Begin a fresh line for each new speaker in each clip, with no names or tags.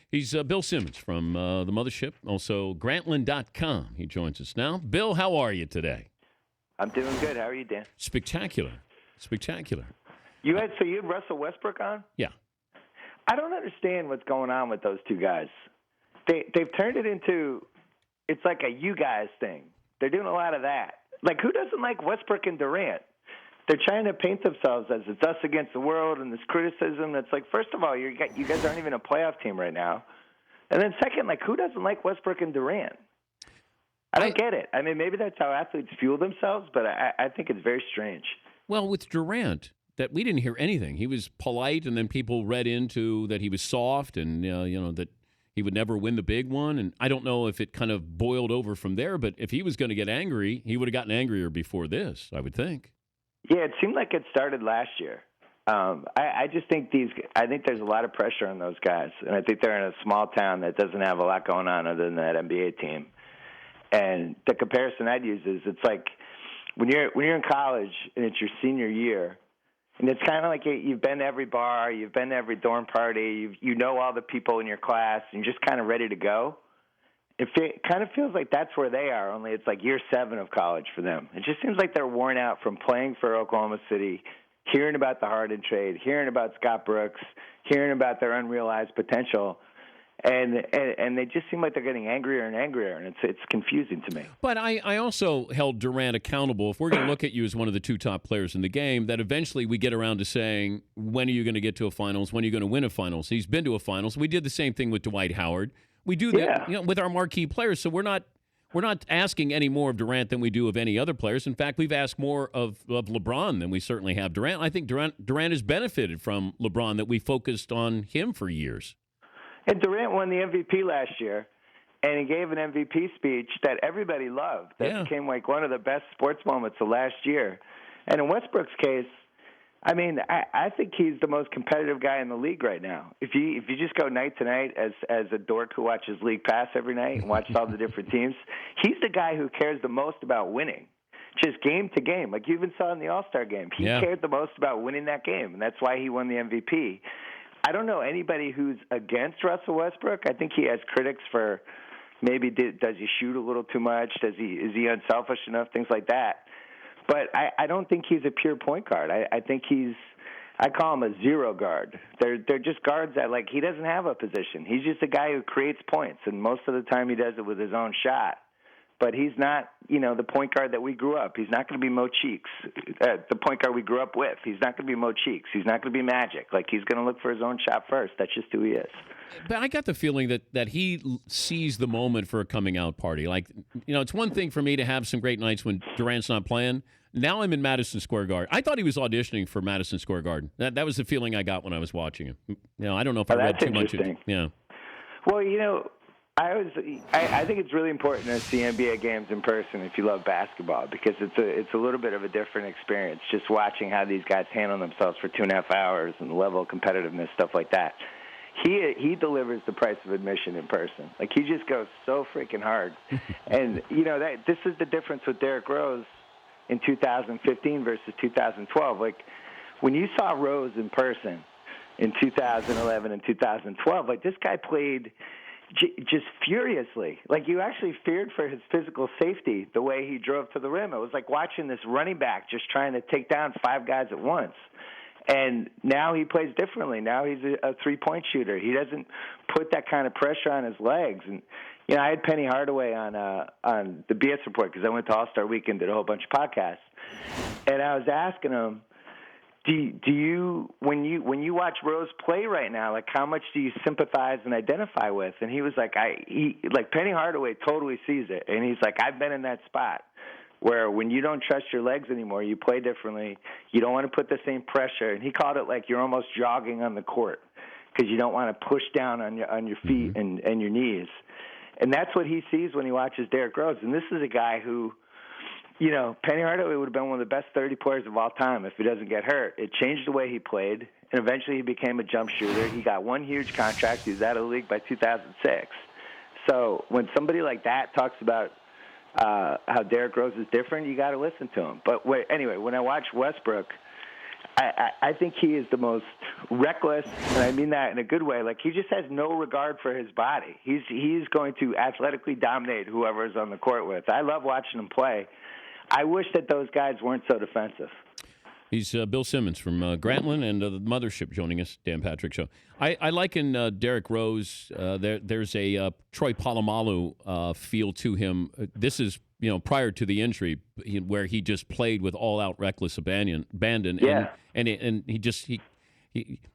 He's Bill Simmons from the Mothership, also Grantland.com. He joins us now. Bill, how are you today?
I'm doing good. How are you, Dan?
Spectacular.
You had Russell Westbrook on?
Yeah.
I don't understand what's going on with those two guys. They've turned it into, it's like a you guys thing. They're doing a lot of that. Like, who doesn't like Westbrook and Durant? They're trying to paint themselves as it's us against the world and this criticism. That's like, first of all, you guys aren't even a playoff team right now. And then second, like, who doesn't like Westbrook and Durant? I don't get it. I mean, maybe that's how athletes fuel themselves, but I think it's very strange.
Well, with Durant, that we didn't hear anything. He was polite, and then people read into that he was soft and, that he would never win the big one. And I don't know if it kind of boiled over from there, but if he was going to get angry, he would have gotten angrier before this, I would think.
Yeah, it seemed like it started last year. I just think there's a lot of pressure on those guys, and I think they're in a small town that doesn't have a lot going on other than that NBA team. And the comparison I'd use is it's like when you're in college and it's your senior year, and it's kind of like you've been to every bar, you've been to every dorm party, you know all the people in your class, and you're just kind of ready to go. It kind of feels like that's where they are, only it's like year 7 of college for them. It just seems like they're worn out from playing for Oklahoma City, hearing about the Harden trade, hearing about Scott Brooks, hearing about their unrealized potential. And they just seem like they're getting angrier and angrier, and it's confusing to me.
But I also held Durant accountable. If we're going to look at you as one of the 2 top players in the game, that eventually we get around to saying, when are you going to get to a finals? When are you going to win a finals? He's been to a finals. We did the same thing with Dwight Howard. We do that with our marquee players. So we're not asking any more of Durant than we do of any other players. In fact, we've asked more of LeBron than we certainly have Durant. I think Durant has benefited from LeBron, that we focused on him for years.
And Durant won the MVP last year, and he gave an MVP speech that everybody loved. That became like one of the best sports moments of last year. And in Westbrook's case, I mean, I think he's the most competitive guy in the league right now. If you just go night to night as a dork who watches League Pass every night and watches all the different teams, he's the guy who cares the most about winning, just game to game. Like you even saw in the All-Star game, he cared the most about winning that game, and that's why he won the MVP. I don't know anybody who's against Russell Westbrook. I think he has critics for maybe does he shoot a little too much? Is he unselfish enough? Things like that. But I don't think he's a pure point guard. I think I call him a zero guard. They're just guards that, like, he doesn't have a position. He's just a guy who creates points, and most of the time he does it with his own shot. But he's not, the point guard that we grew up. He's not going to be Mo Cheeks, the point guard we grew up with. He's not going to be Mo Cheeks. He's not going to be Magic. Like, he's going to look for his own shot first. That's just who he is.
But I got the feeling that he sees the moment for a coming out party. Like, it's one thing for me to have some great nights when Durant's not playing. Now I'm in Madison Square Garden. I thought he was auditioning for Madison Square Garden. That was the feeling I got when I was watching him. I don't know if I read too much. Yeah.
Well, I think it's really important to see NBA games in person if you love basketball, because it's a little bit of a different experience just watching how these guys handle themselves for 2.5 hours and the level of competitiveness, stuff like that. He delivers the price of admission in person. Like, he just goes so freaking hard. And this is the difference with Derrick Rose in 2015 versus 2012. Like, when you saw Rose in person in 2011 and 2012, like, this guy played just furiously. Like, you actually feared for his physical safety the way he drove to the rim. It was like watching this running back just trying to take down 5 guys at once. And now he plays differently. Now he's a three-point shooter. He doesn't put that kind of pressure on his legs. And I had Penny Hardaway on the BS Report because I went to All-Star Weekend, did a whole bunch of podcasts, and I was asking him, do you when you watch Rose play right now, like, how much do you sympathize and identify with? And he was like, Penny Hardaway totally sees it, and he's like, I've been in that spot where when you don't trust your legs anymore, you play differently. You don't want to put the same pressure, and he called it like you're almost jogging on the court because you don't want to push down on your feet and your knees. And that's what he sees when he watches Derrick Rose. And this is a guy who, Penny Hardaway would have been one of the best 30 players of all time if he doesn't get hurt. It changed the way he played, and eventually he became a jump shooter. He got one huge contract. He was out of the league by 2006. So when somebody like that talks about how Derrick Rose is different, you got to listen to him. But anyway, when I watch Westbrook, I think he is the most reckless, and I mean that in a good way. Like, he just has no regard for his body. He's going to athletically dominate whoever is on the court with. I love watching him play. I wish that those guys weren't so defensive.
He's Bill Simmons from Grantland and the Mothership joining us, Dan Patrick Show. I liken Derrick Rose. There's a Troy Polamalu feel to him. This is prior to the injury, where he just played with all-out reckless abandon.
Yeah.
And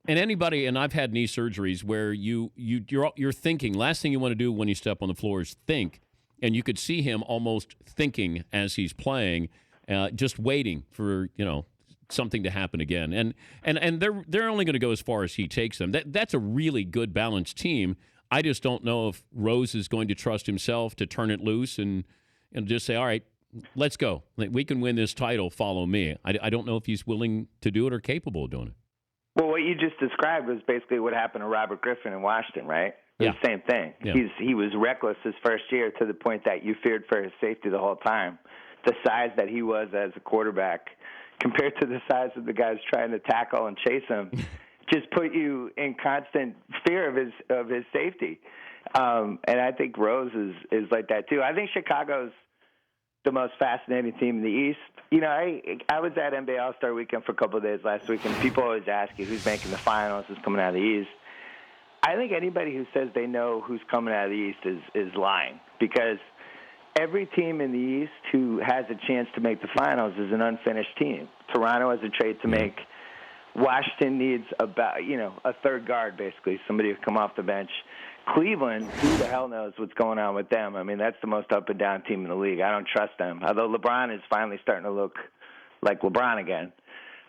anybody, and I've had knee surgeries where you're thinking. Last thing you want to do when you step on the floor is think, and you could see him almost thinking as he's playing, just waiting for something to happen again. And they're only going to go as far as he takes them. That's a really good balanced team. I just don't know if Rose is going to trust himself to turn it loose and just say, all right, let's go. We can win this title. Follow me. I don't know if he's willing to do it or capable of doing it.
Well, what you just described was basically what happened to Robert Griffin in Washington, right? It was the same thing.
Yeah.
He was reckless his first year to the point that you feared for his safety the whole time. The size that he was as a quarterback compared to the size of the guys trying to tackle and chase him just put you in constant fear of his safety. And I think Rose is like that too. I think Chicago's the most fascinating team in the East. I was at NBA All-Star Weekend for a couple of days last week, and people always ask you who's making the finals, who's coming out of the East. I think anybody who says they know who's coming out of the East is lying, because every team in the East who has a chance to make the finals is an unfinished team. Toronto has a trade to make. Washington needs about, a third guard, basically, somebody who come off the bench. Cleveland, who the hell knows what's going on with them? I mean, that's the most up-and-down team in the league. I don't trust them, although LeBron is finally starting to look like LeBron again.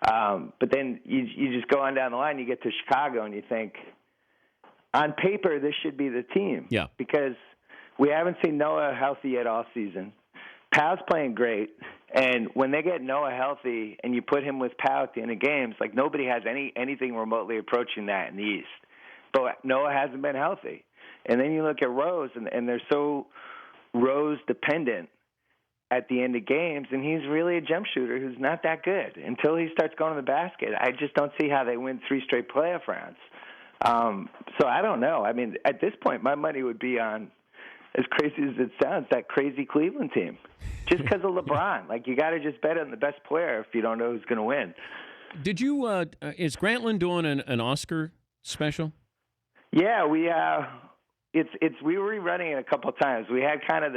But then you just go on down the line, you get to Chicago, and you think, on paper, this should be the team.
Yeah.
Because we haven't seen Noah healthy yet all season. Powell's playing great, and when they get Noah healthy and you put him with Powell at the end of games, like, nobody has anything remotely approaching that in the East. But Noah hasn't been healthy. And then you look at Rose, and they're so Rose-dependent at the end of games, and he's really a jump shooter who's not that good. Until he starts going to the basket, I just don't see how they win 3 straight playoff rounds. So I don't know. I mean, at this point, my money would be on, as crazy as it sounds, that crazy Cleveland team. Just because of LeBron. Like, you got to just bet on the best player if you don't know who's going to win.
Did you, is Grantland doing an Oscar special?
Yeah, we were rerunning it a couple of times. We had kind of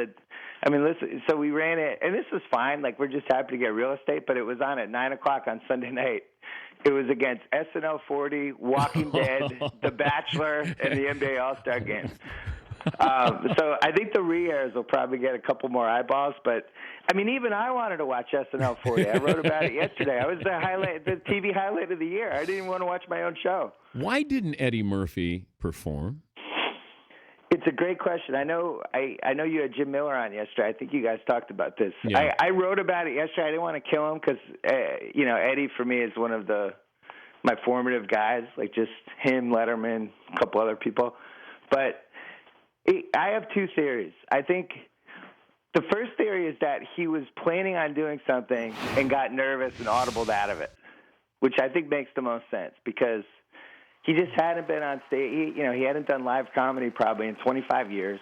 listen, so we ran it, and this was fine. Like, we're just happy to get real estate, but it was on at 9 o'clock on Sunday night. It was against SNL 40, Walking Dead, The Bachelor, and the NBA All-Star Game. So I think the re-airs will probably get a couple more eyeballs, but I mean, even I wanted to watch SNL 40. I wrote about it yesterday. I was the TV highlight of the year. I didn't even want to watch my own show.
Why didn't Eddie Murphy perform?
It's a great question. I know you had Jim Miller on yesterday. I think you guys talked about this.
Yeah.
I wrote about it yesterday. I didn't want to kill him because, Eddie for me is one of my formative guys, like just him, Letterman, a couple other people. But I have 2 theories. I think the first theory is that he was planning on doing something and got nervous and audibled out of it, which I think makes the most sense because he just hadn't been on stage. He hadn't done live comedy probably in 25 years.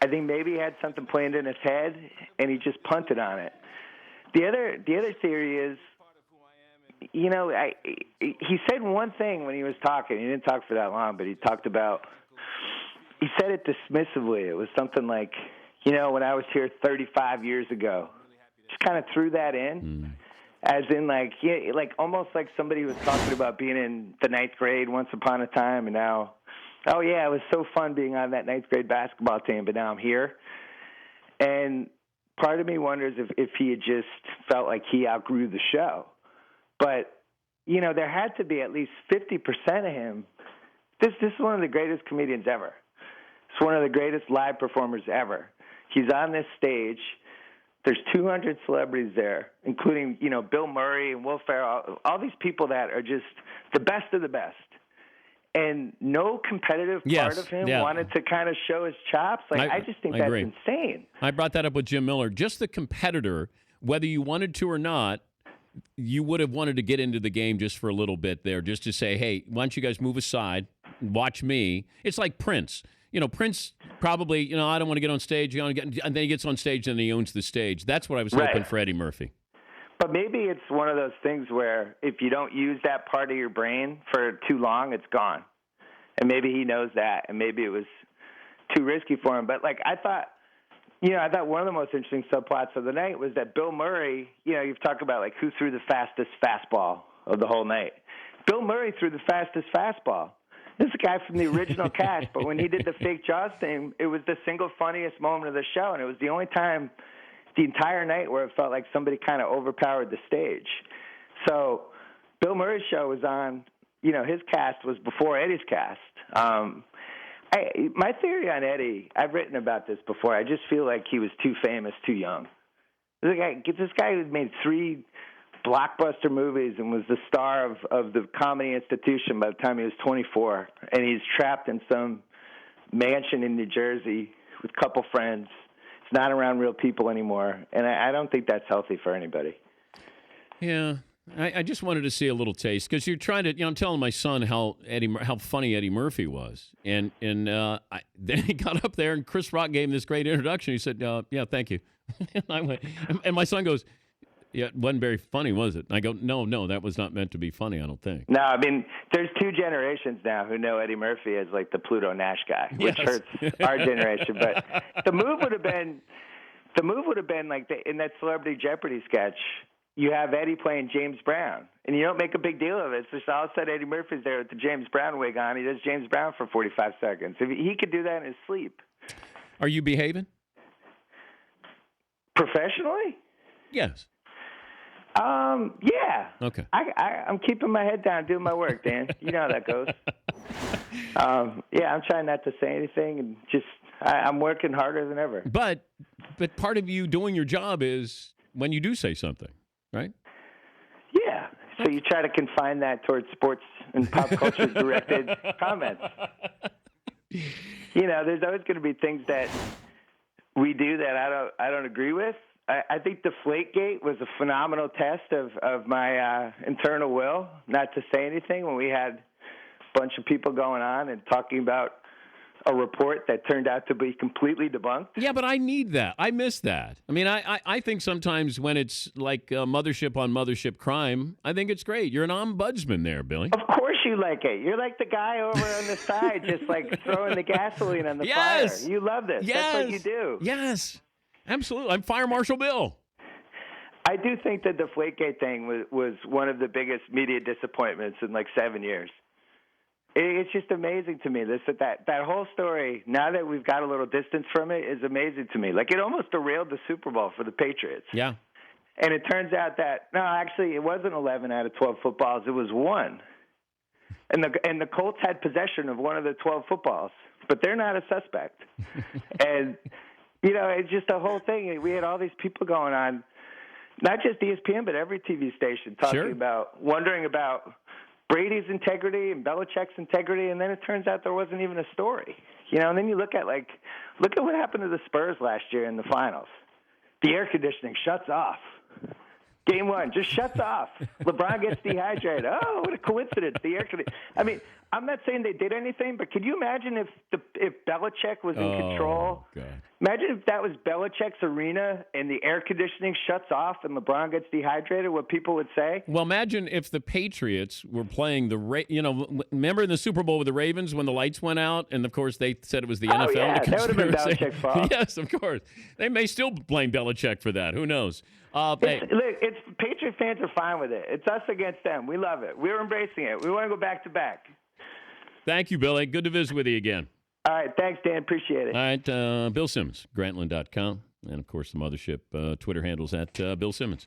I think maybe he had something planned in his head, and he just punted on it. The other theory is, he said one thing when he was talking. He didn't talk for that long, but he said it dismissively. It was something like, when I was here 35 years ago. Just kind of threw that in. As in, like almost like somebody was talking about being in the 9th grade once upon a time, and now, oh, yeah, it was so fun being on that 9th grade basketball team, but now I'm here. And part of me wonders if he had just felt like he outgrew the show. But, there had to be at least 50% of him. This is one of the greatest comedians ever. It's one of the greatest live performers ever. He's on this stage. There's 200 celebrities there, including, Bill Murray and Will Ferrell, all these people that are just the best of the best. And no competitive part of him wanted to kind of show his chops. I just think that's insane.
I brought that up with Jim Miller. Just the competitor, whether you wanted to or not, you would have wanted to get into the game just for a little bit there, just to say, hey, why don't you guys move aside, watch me. It's like Prince. Prince probably, I don't want to get on stage. And then he gets on stage and he owns the stage. That's what I was hoping for Eddie Murphy.
But maybe it's one of those things where if you don't use that part of your brain for too long, it's gone. And maybe he knows that, and maybe it was too risky for him. But, I thought one of the most interesting subplots of the night was that Bill Murray, you've talked about, who threw the fastest fastball of the whole night. Bill Murray threw the fastest fastball. This is a guy from the original cast, but when he did the fake Jaws thing, it was the single funniest moment of the show, and it was the only time the entire night where it felt like somebody kind of overpowered the stage. So Bill Murray's show was on, his cast was before Eddie's cast. My theory on Eddie, I've written about this before. I just feel like he was too famous, too young. This guy who made 3 blockbuster movies and was the star of the Comedy Institution by the time he was 24, and he's trapped in some mansion in New Jersey with a couple friends. It's not around real people anymore, and I don't think that's healthy for anybody.
Yeah. I just wanted to see a little taste because you're trying to. I'm telling my son how funny Eddie Murphy was, and then he got up there and Chris Rock gave him this great introduction. He said, "Yeah, thank you," and I went, and my son goes, "Yeah, it wasn't very funny, was it?" And I go, "No, that was not meant to be funny. I don't think."
No, I mean, there's 2 generations now who know Eddie Murphy as the Pluto Nash guy, which hurts our generation. But the move would have been in that Celebrity Jeopardy sketch. You have Eddie playing James Brown, and you don't make a big deal of it. It's just all of a sudden Eddie Murphy's there with the James Brown wig on. He does James Brown for 45 seconds. If he could do that in his sleep.
Are you behaving?
Professionally?
Yes.
Yeah.
Okay.
I'm keeping my head down, doing my work, Dan. You know how that goes. Yeah, I'm trying not to say anything, and just I'm working harder than ever.
But part of you doing your job is when you do say something. Right?
Yeah. So you try to confine that towards sports and pop culture directed comments. There's always going to be things that we do that I don't agree with. I think Deflategate was a phenomenal test of my internal will not to say anything when we had a bunch of people going on and talking about a report that turned out to be completely debunked.
Yeah, but I need that. I miss that. I mean, I think sometimes when it's like mothership on mothership crime, I think it's great. You're an ombudsman there, Billy.
Of course you like it. You're like the guy over on the side just throwing the gasoline on the fire. You love this.
Yes.
That's what you do.
Yes, absolutely. I'm Fire Marshal Bill.
I do think the Deflategate thing was one of the biggest media disappointments in 7 years. It's just amazing to me. That whole story, now that we've got a little distance from it, is amazing to me. It almost derailed the Super Bowl for the Patriots.
Yeah.
And it turns out that, no, actually, it wasn't 11 out of 12 footballs. It was 1. And the Colts had possession of one of the 12 footballs, but they're not a suspect. And, it's just a whole thing. We had all these people going on, not just ESPN, but every TV station wondering about Brady's integrity and Belichick's integrity, and then it turns out there wasn't even a story. And then you look at what happened to the Spurs last year in the finals. The air conditioning shuts off. Game 1 just shuts off. LeBron gets dehydrated. Oh, what a coincidence! The air conditioning. I mean, I'm not saying they did anything, but could you imagine if Belichick was in control? God. Imagine if that was Belichick's arena and the air conditioning shuts off and LeBron gets dehydrated. What people would say?
Well, imagine if the Patriots were playing remember in the Super Bowl with the Ravens when the lights went out, and of course they said it was the NFL.
Yeah, that would have been Belichick's fault.
Yes, of course. They may still blame Belichick for that. Who knows?
Look, Patriot fans are fine with it. It's us against them. We love it. We're embracing it. We want to go back to back.
Thank you, Billy. Good to visit with you again.
All right. Thanks, Dan. Appreciate it.
All right. Bill Simmons, Grantland.com. And, of course, the Mothership Twitter handles at Bill Simmons.